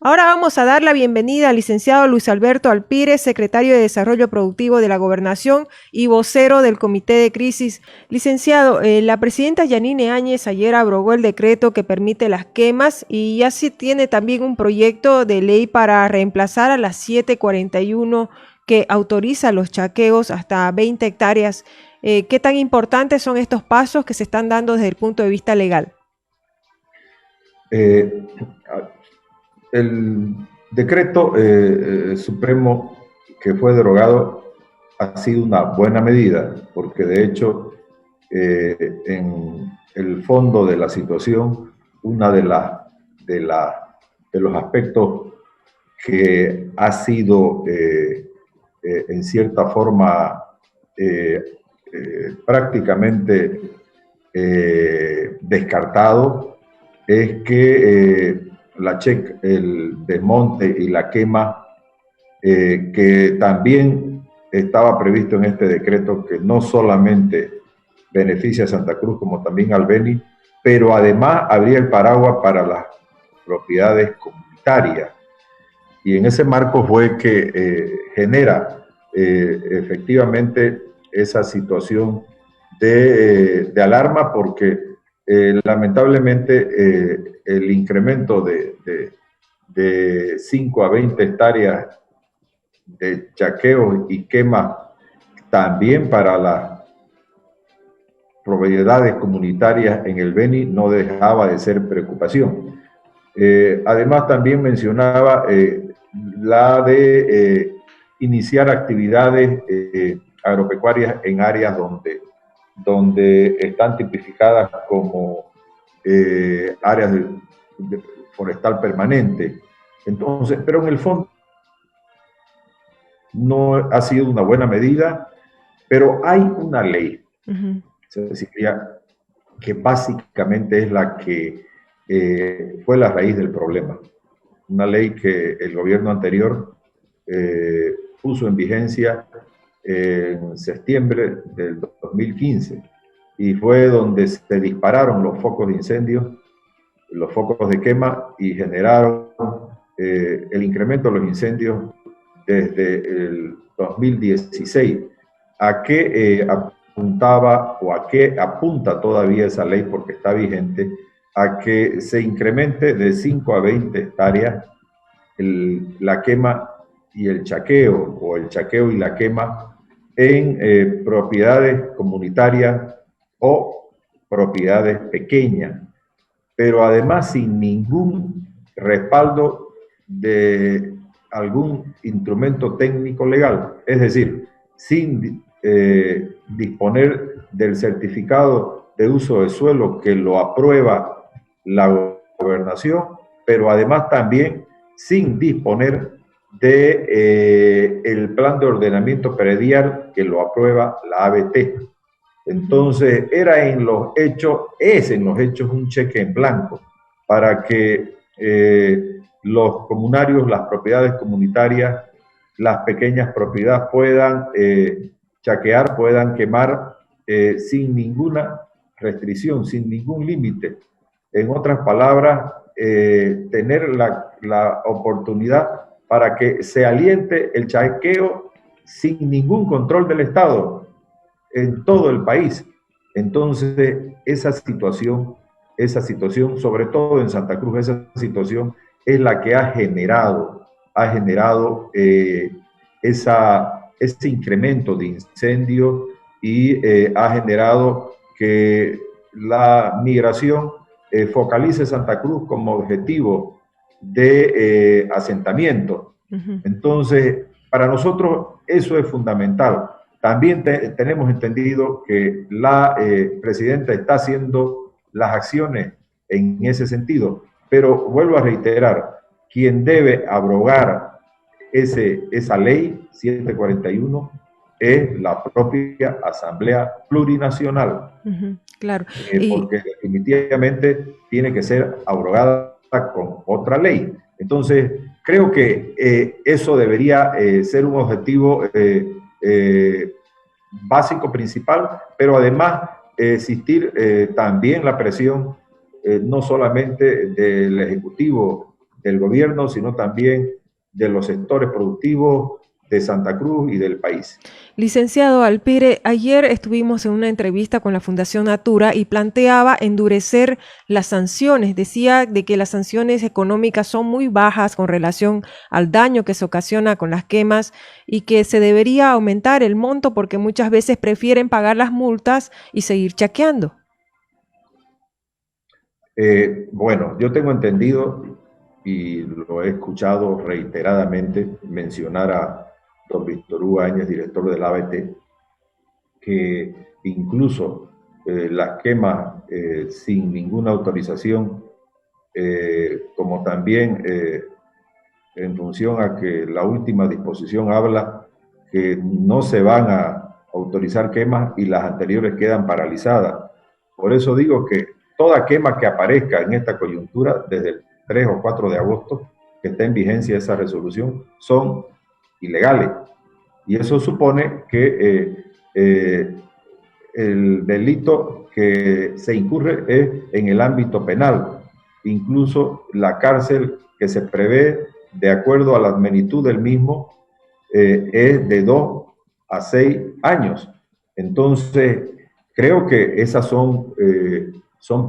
Ahora vamos a dar la bienvenida al licenciado Luis Alberto Alpírez, secretario de Desarrollo Productivo de la Gobernación y vocero del Comité de Crisis. Licenciado, la presidenta Yanine Áñez ayer abrogó el decreto que permite las quemas y ya se tiene también un proyecto de ley para reemplazar a las 741 que autoriza los chaqueos hasta 20 hectáreas. ¿Qué tan importantes son estos pasos que se están dando desde el punto de vista legal? El decreto supremo que fue derogado ha sido una buena medida, porque de hecho en el fondo de la situación, una de los aspectos que ha sido en cierta forma prácticamente descartado es que el desmonte y la quema, que también estaba previsto en este decreto, que no solamente beneficia a Santa Cruz como también al Beni, pero además abría el paraguas para las propiedades comunitarias. Y en ese marco fue que genera efectivamente esa situación de alarma, porque lamentablemente el incremento de 5 a 20 hectáreas de chaqueo y quema también para las propiedades comunitarias en el Beni no dejaba de ser preocupación. Además también mencionaba la de iniciar actividades agropecuarias en áreas donde están tipificadas como áreas de forestal permanente. Entonces, pero en el fondo no ha sido una buena medida, pero hay una ley, Cecilia, que básicamente es la que fue la raíz del problema. Una ley que el gobierno anterior puso en vigencia en septiembre del 2015, y fue donde se dispararon los focos de incendio, los focos de quema, y generaron el incremento de los incendios desde el 2016. ¿A qué apuntaba o a qué apunta todavía esa ley, porque está vigente? A que se incremente de 5 a 20 hectáreas la quema y el chaqueo, o el chaqueo y la quema en propiedades comunitarias o propiedades pequeñas, pero además sin ningún respaldo de algún instrumento técnico legal, es decir, sin disponer del certificado de uso de suelo que lo aprueba la gobernación, pero además también sin disponer de el plan de ordenamiento predial que lo aprueba la ABT. Entonces, es en los hechos un cheque en blanco para que los comunarios, las propiedades comunitarias, las pequeñas propiedades puedan chaquear, puedan quemar sin ninguna restricción, sin ningún límite. En otras palabras, tener la oportunidad para que se aliente el chaqueo sin ningún control del Estado en todo el país. Entonces, esa situación, sobre todo en Santa Cruz, esa situación es la que ha generado ese incremento de incendios, y ha generado que la migración focalice Santa Cruz como objetivo de asentamiento. Entonces, para nosotros eso es fundamental. También tenemos entendido que la presidenta está haciendo las acciones en ese sentido, pero vuelvo a reiterar, quien debe abrogar esa ley 741 es la propia Asamblea Plurinacional, claro. porque definitivamente tiene que ser abrogada con otra ley. Entonces, creo que eso debería ser un objetivo básico, principal, pero además existir también la presión no solamente del Ejecutivo del gobierno, sino también de los sectores productivos de Santa Cruz y del país. Licenciado Alpire, ayer estuvimos en una entrevista con la Fundación Natura y planteaba endurecer las sanciones. Decía de que las sanciones económicas son muy bajas con relación al daño que se ocasiona con las quemas y que se debería aumentar el monto porque muchas veces prefieren pagar las multas y seguir chaqueando. Bueno, yo tengo entendido y lo he escuchado reiteradamente mencionar a don Víctor Hugo Áñez, director del ABT, que incluso las quemas sin ninguna autorización, como también en función a que la última disposición habla que no se van a autorizar quemas y las anteriores quedan paralizadas. Por eso digo que toda quema que aparezca en esta coyuntura, desde el 3 o 4 de agosto, que está en vigencia esa resolución, son ilegales. Y eso supone que el delito que se incurre es en el ámbito penal. Incluso la cárcel que se prevé de acuerdo a la magnitud del mismo es de 2 a 6 años. Entonces, creo que esas son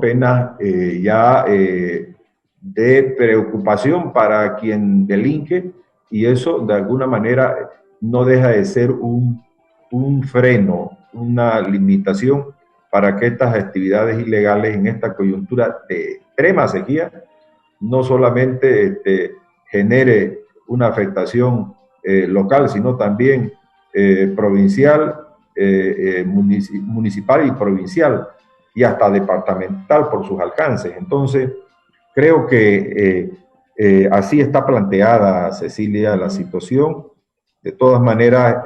penas ya de preocupación para quien delinque, y eso de alguna manera no deja de ser un freno, una limitación para que estas actividades ilegales en esta coyuntura de extrema sequía no solamente genere una afectación local, sino también provincial, municipal y provincial, y hasta departamental por sus alcances. Entonces, creo que así está planteada, Cecilia, la situación. De todas maneras,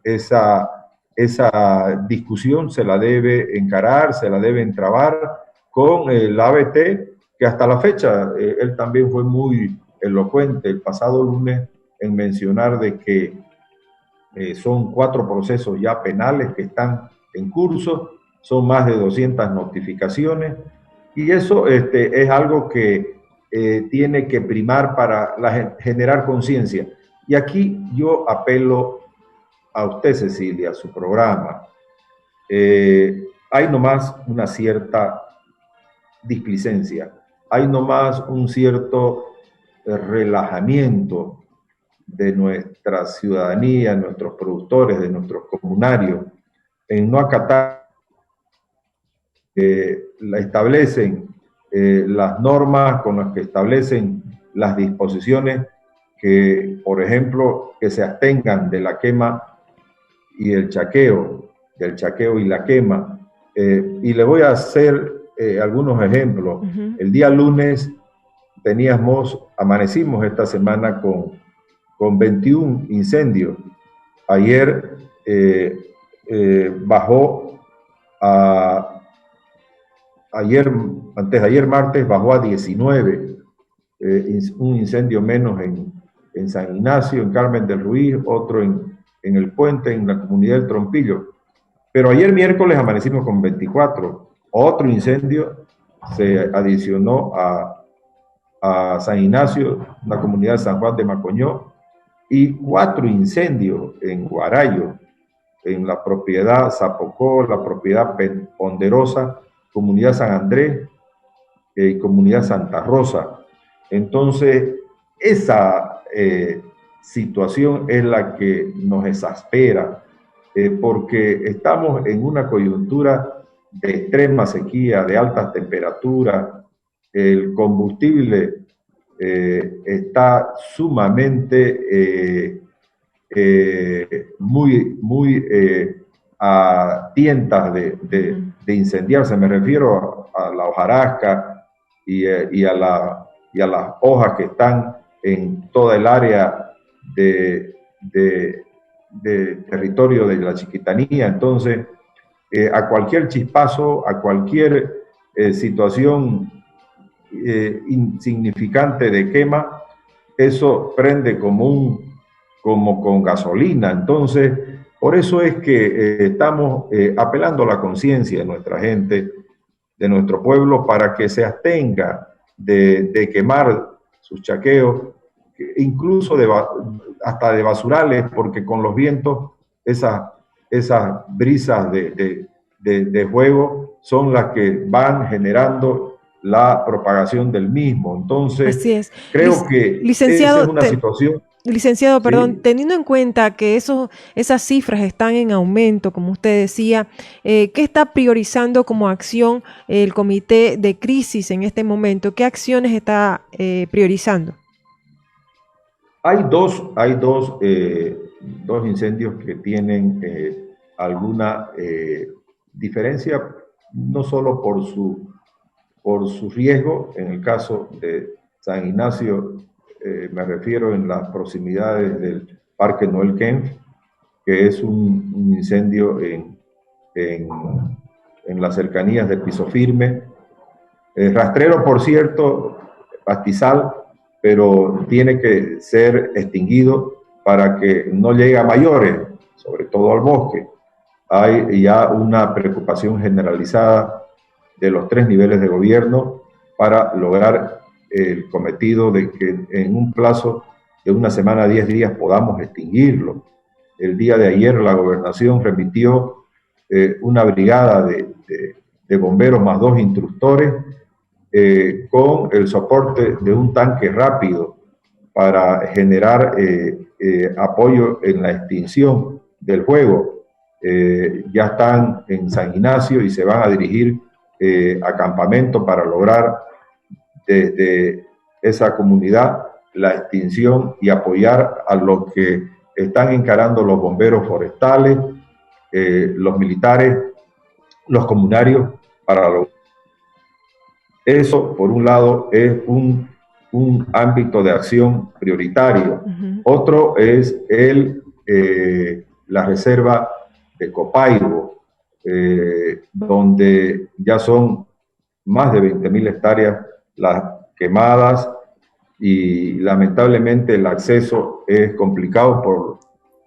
esa discusión se la debe encarar, se la debe entrabar con el ABT, que hasta la fecha él también fue muy elocuente el pasado lunes en mencionar de que son 4 procesos ya penales que están en curso, son más de 200 notificaciones, y eso es algo que tiene que primar para generar conciencia. Y aquí yo apelo a usted, Cecilia, a su programa. Hay nomás una cierta displicencia, hay nomás un cierto relajamiento de nuestra ciudadanía, nuestros productores, de nuestros comunarios, en no acatar, establecen las normas con las que establecen las disposiciones que, por ejemplo, que se abstengan de la quema y el chaqueo, del chaqueo y la quema. Y le voy a hacer algunos ejemplos. El día lunes amanecimos esta semana con 21 incendios. Ayer bajó antes de ayer martes bajó a 19, un incendio menos en San Ignacio, en Carmen del Ruiz, otro en el Puente, en la comunidad del Trompillo. Pero ayer miércoles amanecimos con 24. Otro incendio se adicionó a San Ignacio, la comunidad de San Juan de Macoñó, y 4 incendios en Guarayo, en la propiedad Zapocó, la propiedad Ponderosa, comunidad San Andrés y comunidad Santa Rosa. Entonces, esa situación es la que nos exaspera, porque estamos en una coyuntura de extrema sequía, de altas temperaturas, el combustible está sumamente muy a tientas de incendiarse. Me refiero a la hojarasca y a las hojas que están en toda el área de territorio de la Chiquitanía. Entonces, a cualquier chispazo, a cualquier situación insignificante de quema, eso prende como con gasolina. Entonces, por eso es que estamos apelando a la conciencia de nuestra gente, de nuestro pueblo, para que se abstenga de quemar sus chaqueos, incluso hasta de basurales, porque con los vientos esas brisas de fuego son las que van generando la propagación del mismo. Entonces, Así es. creo que esa es una situación. Licenciado, perdón, Sí, teniendo en cuenta que esas cifras están en aumento, como usted decía, ¿qué está priorizando como acción el comité de crisis en este momento? ¿Qué acciones está priorizando? Dos incendios que tienen alguna diferencia, no solo por su riesgo. En el caso de San Ignacio, me refiero en las proximidades del Parque Noel Kempff, que es un incendio en, en las cercanías de Piso Firme. Rastrero, por cierto, pastizal, pero tiene que ser extinguido para que no llegue a mayores, sobre todo al bosque. Hay ya una preocupación generalizada de los tres niveles de gobierno para lograr el cometido de que en un plazo de una semana a 10 días podamos extinguirlo. El día de ayer la gobernación remitió una brigada de bomberos más 2 instructores con el soporte de un tanque rápido para generar apoyo en la extinción del fuego. Ya están en San Ignacio y se van a dirigir a campamento para lograr desde esa comunidad la extinción y apoyar a los que están encarando los bomberos forestales, los militares, los comunarios, para lograr. Eso, por un lado, es un ámbito de acción prioritario. Otro es la reserva de Copaibo, donde ya son más de 20.000 hectáreas las quemadas y lamentablemente el acceso es complicado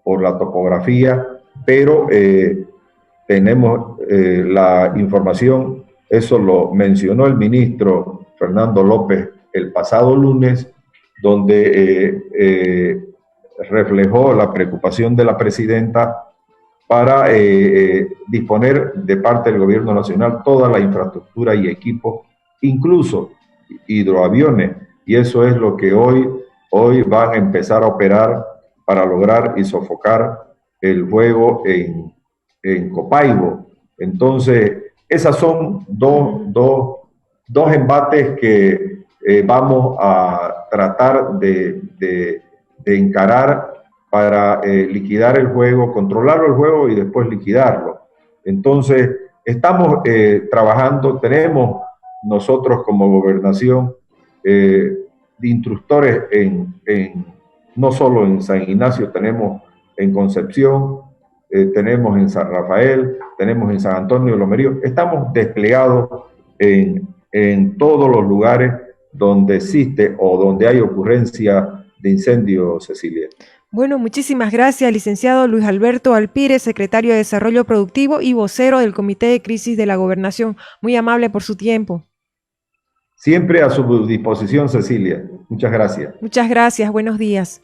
por la topografía, pero tenemos la información. Eso lo mencionó el ministro Fernando López el pasado lunes, donde reflejó la preocupación de la presidenta para disponer de parte del gobierno nacional toda la infraestructura y equipo, incluso hidroaviones, y eso es lo que hoy van a empezar a operar para lograr y sofocar el fuego en Copaibo. Entonces, esas son dos embates que vamos a tratar de encarar para liquidar el juego, controlar el juego y después liquidarlo. Entonces, estamos trabajando, tenemos nosotros como gobernación de instructores no solo en San Ignacio, tenemos en Concepción, tenemos en San Rafael, tenemos en San Antonio de Lomerío, estamos desplegados en todos los lugares donde existe o donde hay ocurrencia de incendio, Cecilia. Bueno, muchísimas gracias, licenciado Luis Alberto Alpírez, secretario de Desarrollo Productivo y vocero del Comité de Crisis de la Gobernación. Muy amable por su tiempo. Siempre a su disposición, Cecilia. Muchas gracias. Muchas gracias, buenos días.